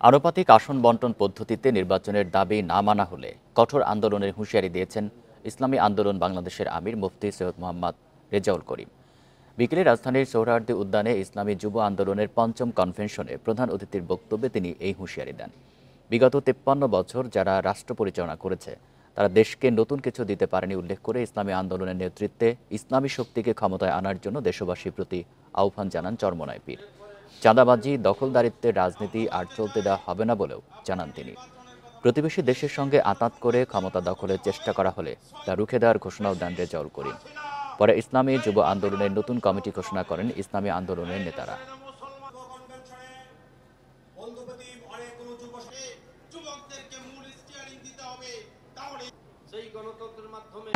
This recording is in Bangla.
আনুপাতিক আসন বণ্টন পদ্ধতিতে নির্বাচনের দাবি না মানা হলে কঠোর আন্দোলনের হুঁশিয়ারি দিয়েছেন ইসলামী আন্দোলন বাংলাদেশের আমির মুফতি সৈয়দ মোহাম্মদ রেজাউল করিম। বিকেলে রাজধানীর সোহরাওয়ার্দী উদ্যানে ইসলামী যুব আন্দোলনের পঞ্চম কনভেনশনে প্রধান অতিথির বক্তব্যে তিনি এই হুঁশিয়ারি দেন। বিগত ৫৩ বছর যারা রাষ্ট্র পরিচালনা করেছে তারা দেশকে নতুন কিছু দিতে পারেনি উল্লেখ করে ইসলামী আন্দোলনের নেতৃত্বে ইসলামী শক্তিকে ক্ষমতায় আনার জন্য দেশবাসীর প্রতি আহ্বান জানান চরমোনাই পীর। চাঁদাবাজি, দখলদারিত্বের রাজনীতি আর চলতে দেওয়া হবে না বলেও জানান তিনি। প্রতিবেশী দেশের সঙ্গে আঁতাত করে ক্ষমতা দখলের চেষ্টা করা হলে তা রুখে দেওয়ার ঘোষণাও দেন রেজাউল করিম। পরে ইসলামী যুব আন্দোলনের নতুন কমিটি ঘোষণা করেন ইসলামী আন্দোলনের নেতারা। যুবকদেরকে মূল স্টিয়ারিং দিতে হবে, তাহলে সেই গণতন্ত্রের মাধ্যমে